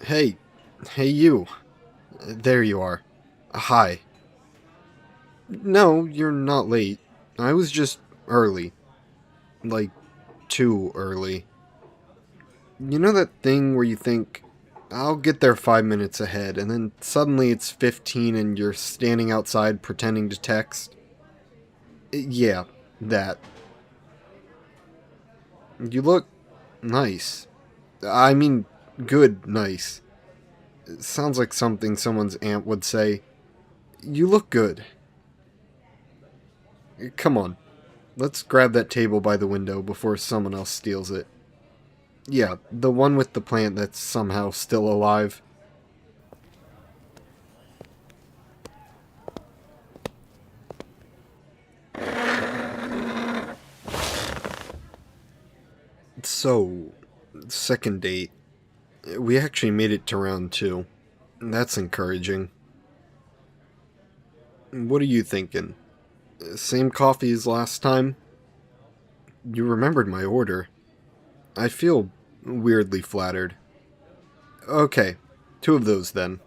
Hey, hey you. There you are. Hi. No, you're not late. I was just early. Like, too early. You know that thing where you think, I'll get there 5 minutes ahead, and then suddenly it's 15 and you're standing outside pretending to text? Yeah, that. You look nice. I mean, good nice. It sounds like something someone's aunt would say. You look good. Come on. Let's grab that table by the window before someone else steals it. Yeah, the one with the plant that's somehow still alive. So, second date. We actually made it to round two. That's encouraging. What are you thinking? Same coffee as last time? You remembered my order. I feel weirdly flattered. Okay, two of those then.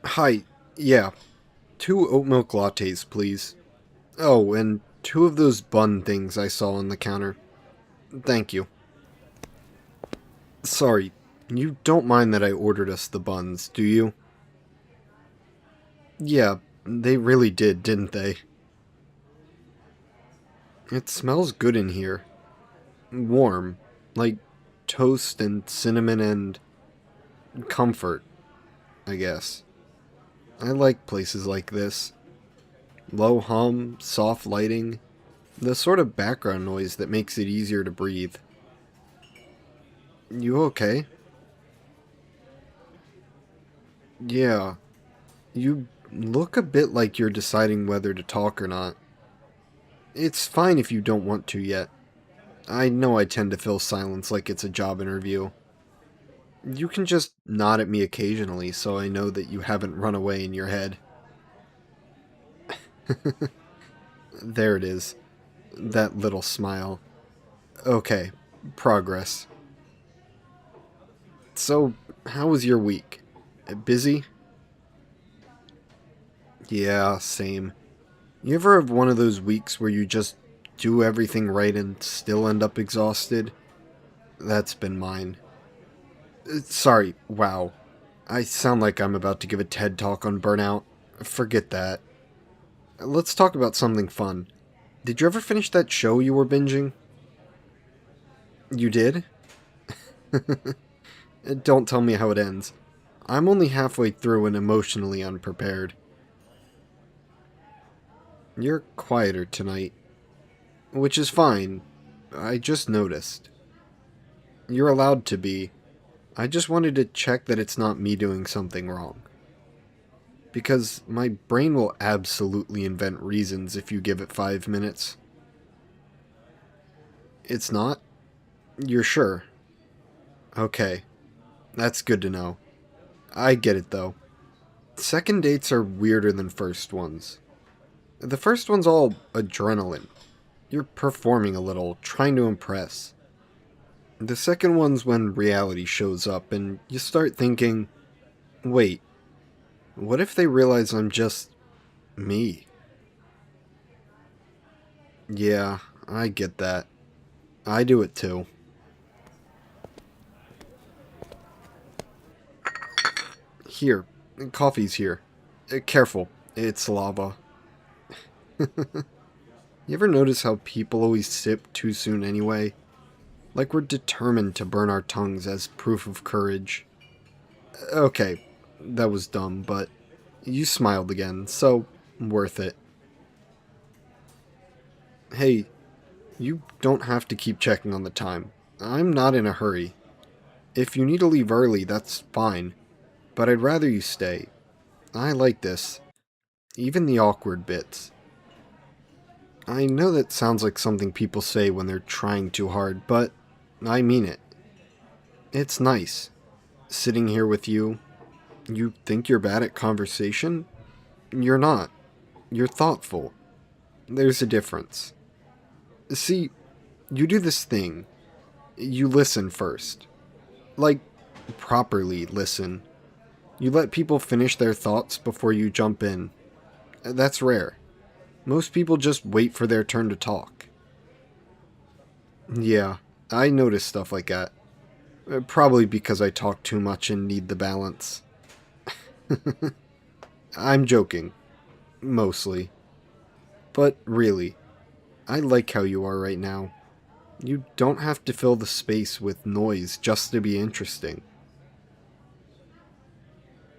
Hi, yeah, two oat milk lattes, please. Oh, and two of those bun things I saw on the counter. Thank you. Sorry, you don't mind that I ordered us the buns, do you? Yeah, they really did, didn't they? It smells good in here. Warm. Like toast and cinnamon and comfort, I guess. I like places like this. Low hum, soft lighting, the sort of background noise that makes it easier to breathe. You okay? Yeah. You look a bit like you're deciding whether to talk or not. It's fine if you don't want to yet. I know I tend to fill silence like it's a job interview. You can just nod at me occasionally so I know that you haven't run away in your head. There it is. That little smile. Okay, progress. So, how was your week? Busy? Yeah, same. You ever have one of those weeks where you just do everything right and still end up exhausted? That's been mine. Sorry, wow. I sound like I'm about to give a TED talk on burnout. Forget that. Let's talk about something fun. Did you ever finish that show you were binging? You did? Don't tell me how it ends. I'm only halfway through and emotionally unprepared. You're quieter tonight. Which is fine. I just noticed. You're allowed to be. I just wanted to check that it's not me doing something wrong. Because my brain will absolutely invent reasons if you give it 5 minutes. It's not? You're sure? Okay. That's good to know. I get it though. Second dates are weirder than first ones. The first one's all adrenaline. You're performing a little, trying to impress. The second one's when reality shows up and you start thinking, wait, what if they realize I'm just me? Yeah, I get that. I do it too. Here, coffee's here. Careful, it's lava. You ever notice how people always sip too soon anyway? Like we're determined to burn our tongues as proof of courage. Okay, that was dumb, but you smiled again, so worth it. Hey, you don't have to keep checking on the time. I'm not in a hurry. If you need to leave early, that's fine, but I'd rather you stay. I like this, even the awkward bits. I know that sounds like something people say when they're trying too hard, but I mean it. It's nice. Sitting here with you. You think you're bad at conversation? You're not. You're thoughtful. There's a difference. See, you do this thing. You listen first. Like, properly listen. You let people finish their thoughts before you jump in. That's rare. Most people just wait for their turn to talk. Yeah, I notice stuff like that. Probably because I talk too much and need the balance. I'm joking. Mostly. But really, I like how you are right now. You don't have to fill the space with noise just to be interesting.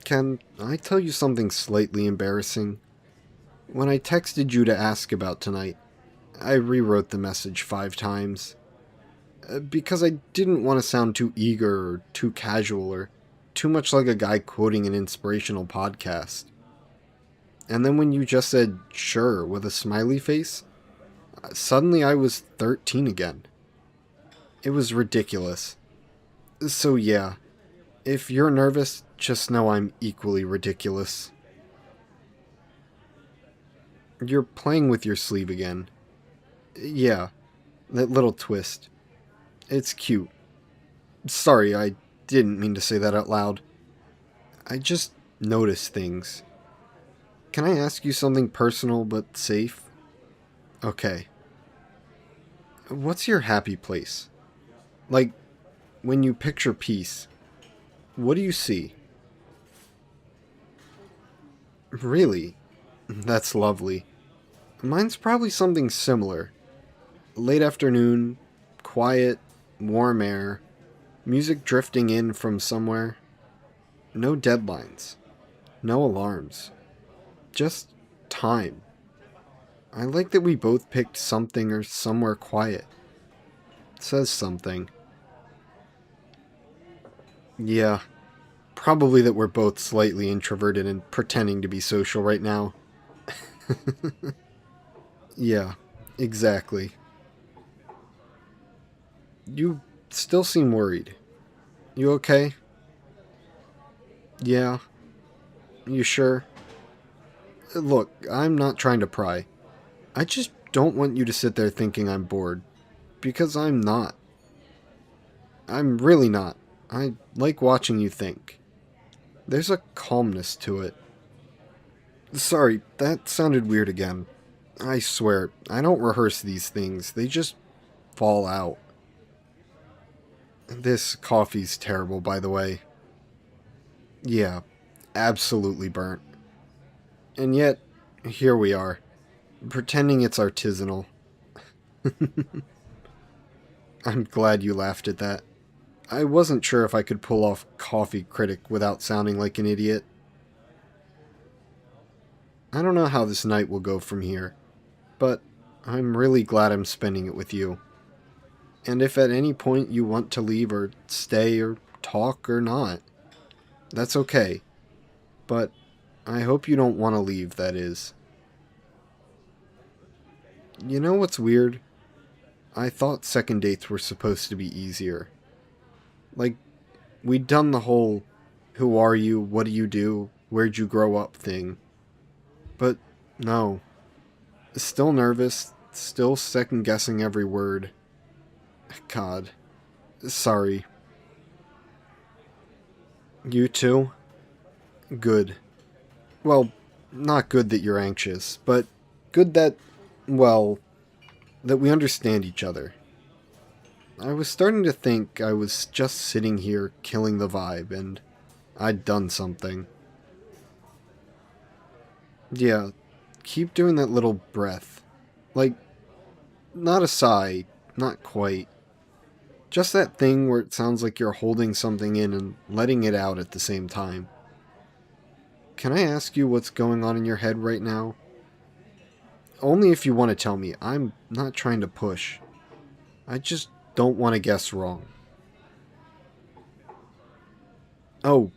Can I tell you something slightly embarrassing? When I texted you to ask about tonight, I rewrote the message 5 times. Because I didn't want to sound too eager or too casual or too much like a guy quoting an inspirational podcast. And then when you just said sure with a smiley face, suddenly I was 13 again. It was ridiculous. So yeah, if you're nervous, just know I'm equally ridiculous. You're playing with your sleeve again. Yeah, that little twist. It's cute. Sorry, I didn't mean to say that out loud. I just notice things. Can I ask you something personal but safe? Okay. What's your happy place? Like, when you picture peace, what do you see? Really? That's lovely. Mine's probably something similar. Late afternoon, quiet, warm air, music drifting in from somewhere. No deadlines. No alarms. Just time. I like that we both picked something or somewhere quiet. It says something. Yeah, probably that we're both slightly introverted and pretending to be social right now. Yeah, exactly. You still seem worried. You okay? Yeah. You sure? Look, I'm not trying to pry. I just don't want you to sit there thinking I'm bored. Because I'm not. I'm really not. I like watching you think. There's a calmness to it. Sorry, that sounded weird again. I swear, I don't rehearse these things. They just fall out. This coffee's terrible, by the way. Yeah, absolutely burnt. And yet, here we are, pretending it's artisanal. I'm glad you laughed at that. I wasn't sure if I could pull off coffee critic without sounding like an idiot. I don't know how this night will go from here, but I'm really glad I'm spending it with you. And if at any point you want to leave or stay or talk or not, that's okay. But I hope you don't want to leave, that is. You know what's weird? I thought second dates were supposed to be easier. Like, we'd done the whole who are you, what do you do, where'd you grow up thing. But no. Still nervous, still second guessing every word. God. Sorry. You too? Good. Well, not good that you're anxious, but good that, well, that we understand each other. I was starting to think I was just sitting here killing the vibe and I'd done something. Yeah, keep doing that little breath. Like, not a sigh, not quite. Just that thing where it sounds like you're holding something in and letting it out at the same time. Can I ask you what's going on in your head right now? Only if you want to tell me. I'm not trying to push. I just don't want to guess wrong. Oh,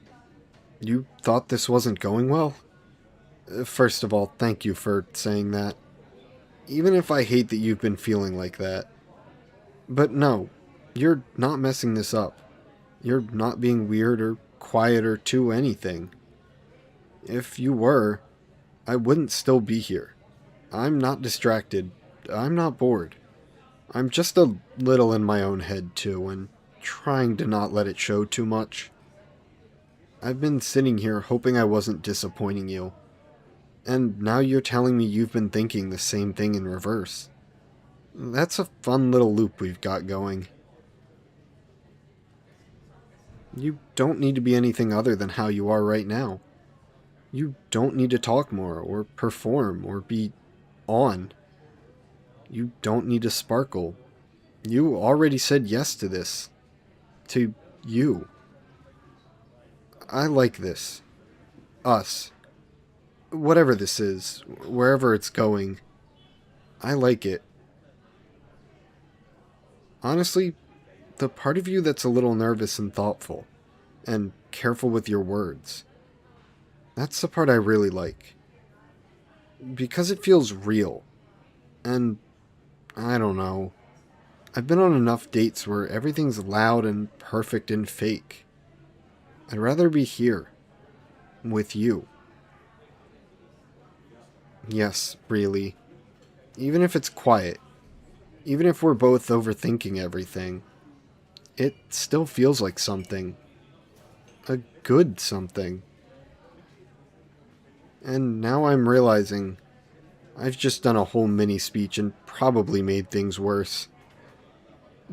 you thought this wasn't going well? First of all, thank you for saying that. Even if I hate that you've been feeling like that. But no, you're not messing this up. You're not being weird or quiet or too anything. If you were, I wouldn't still be here. I'm not distracted. I'm not bored. I'm just a little in my own head too, and trying to not let it show too much. I've been sitting here hoping I wasn't disappointing you, and now you're telling me you've been thinking the same thing in reverse. That's a fun little loop we've got going. You don't need to be anything other than how you are right now. You don't need to talk more, or perform, or be on. You don't need to sparkle. You already said yes to this. To you. I like this. Us. Whatever this is, wherever it's going. I like it. Honestly, the part of you that's a little nervous and thoughtful, and careful with your words. That's the part I really like. Because it feels real. And, I don't know. I've been on enough dates where everything's loud and perfect and fake. I'd rather be here. With you. Yes, really. Even if it's quiet. Even if we're both overthinking everything. It still feels like something. A good something. And now I'm realizing I've just done a whole mini speech and probably made things worse.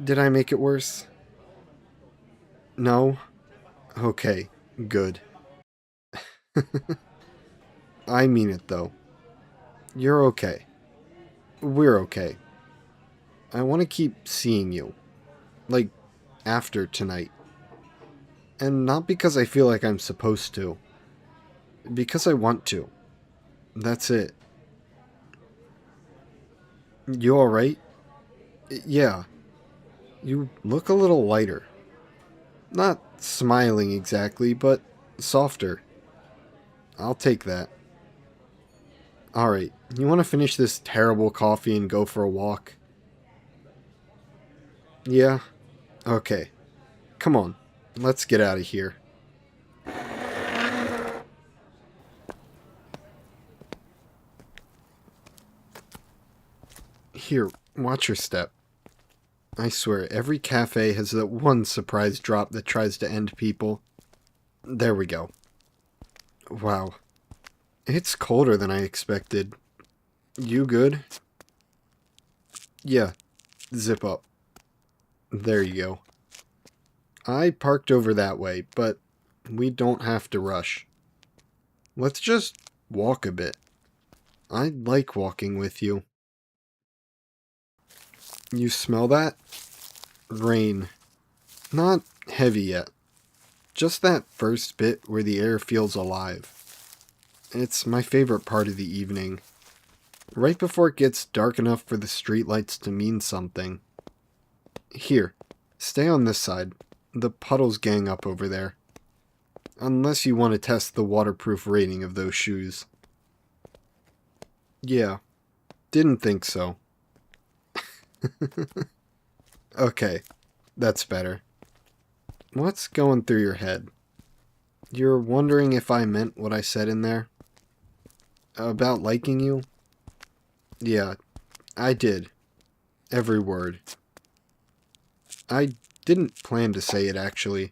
Did I make it worse? No? Okay, good. I mean it though. You're okay. We're okay. I want to keep seeing you. Like, after tonight. And not because I feel like I'm supposed to. Because I want to. That's it. You alright? Yeah. You look a little lighter. Not smiling exactly, but softer. I'll take that. Alright, you want to finish this terrible coffee and go for a walk? Yeah? Okay. Come on, let's get out of here. Here, watch your step. I swear, every cafe has that one surprise drop that tries to end people. There we go. Wow. It's colder than I expected. You good? Yeah, zip up. There you go. I parked over that way, but we don't have to rush. Let's just walk a bit. I like walking with you. You smell that? Rain. Not heavy yet. Just that first bit where the air feels alive. It's my favorite part of the evening. Right before it gets dark enough for the streetlights to mean something. Here, stay on this side. The puddles gang up over there. Unless you want to test the waterproof rating of those shoes. Yeah, didn't think so. Okay, that's better. What's going through your head? You're wondering if I meant what I said in there? About liking you? Yeah, I did. Every word. I didn't plan to say it, actually.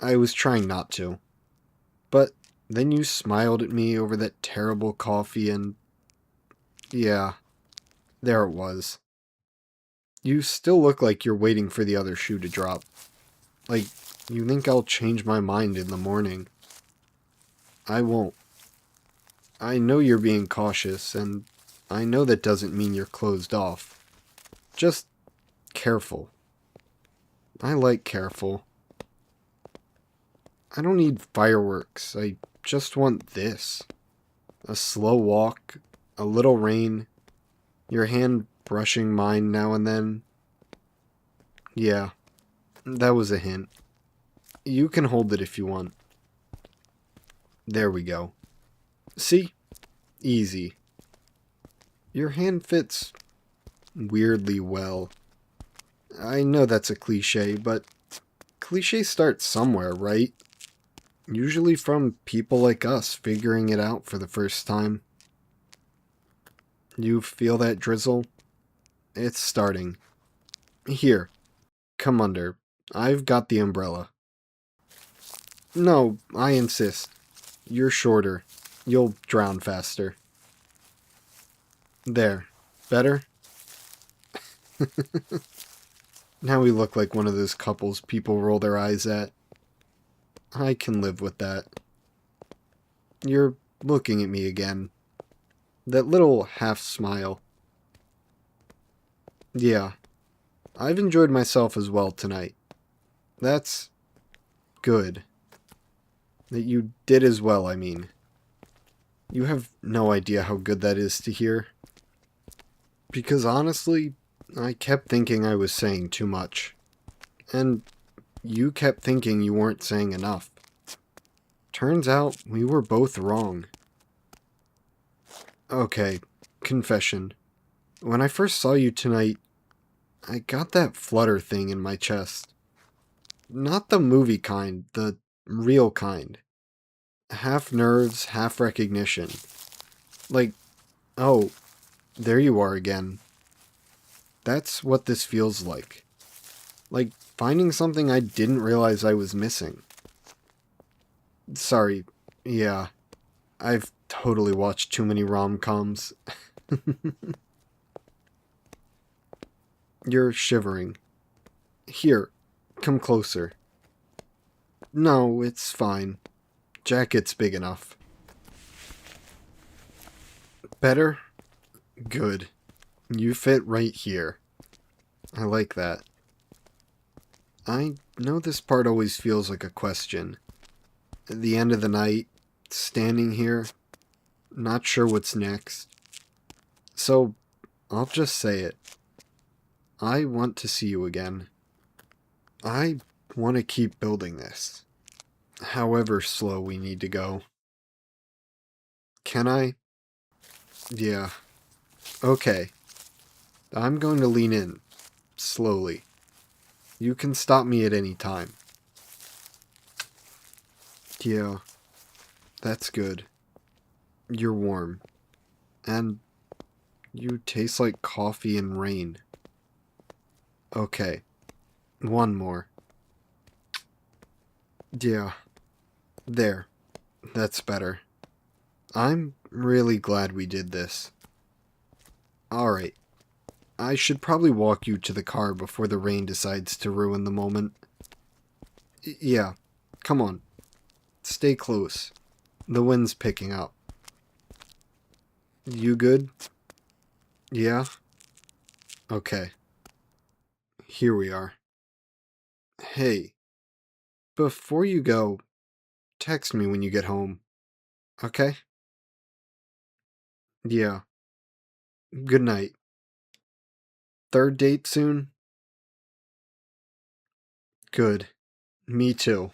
I was trying not to. But then you smiled at me over that terrible coffee and... yeah, there it was. You still look like you're waiting for the other shoe to drop. Like, you think I'll change my mind in the morning. I won't. I know you're being cautious, and I know that doesn't mean you're closed off. Just careful. I like careful. I don't need fireworks. I just want this. A slow walk, a little rain, your hand brushing mine now and then. Yeah, that was a hint. You can hold it if you want. There we go. See? Easy. Your hand fits weirdly well. I know that's a cliche, but cliches start somewhere, right? Usually from people like us figuring it out for the first time. You feel that drizzle? It's starting. Here, come under. I've got the umbrella. No, I insist. You're shorter. You'll drown faster. There. Better? Now we look like one of those couples people roll their eyes at. I can live with that. You're looking at me again. That little half smile. Yeah, I've enjoyed myself as well tonight. That's good. That you did as well, I mean. You have no idea how good that is to hear. Because honestly, I kept thinking I was saying too much. And you kept thinking you weren't saying enough. Turns out we were both wrong. Okay, confession. When I first saw you tonight, I got that flutter thing in my chest. Not the movie kind, the real kind. Half nerves, half recognition. Like, oh, there you are again. That's what this feels like. Like finding something I didn't realize I was missing. Sorry, yeah, I've totally watched too many rom-coms. You're shivering. Here, come closer. No, it's fine. Jacket's big enough. Better? Good. You fit right here. I like that. I know this part always feels like a question. At the end of the night, standing here, not sure what's next. So, I'll just say it. I want to see you again. I want to keep building this. However slow we need to go. Can I? Yeah. Okay. I'm going to lean in. Slowly. You can stop me at any time. Yeah. That's good. You're warm. And you taste like coffee and rain. Okay. One more. Yeah. There. That's better. I'm really glad we did this. Alright. I should probably walk you to the car before the rain decides to ruin the moment. Yeah. Come on. Stay close. The wind's picking up. You good? Yeah? Okay. Here we are. Hey. Before you go, text me when you get home. Okay? Yeah. Good night. Third date soon? Good. Me too.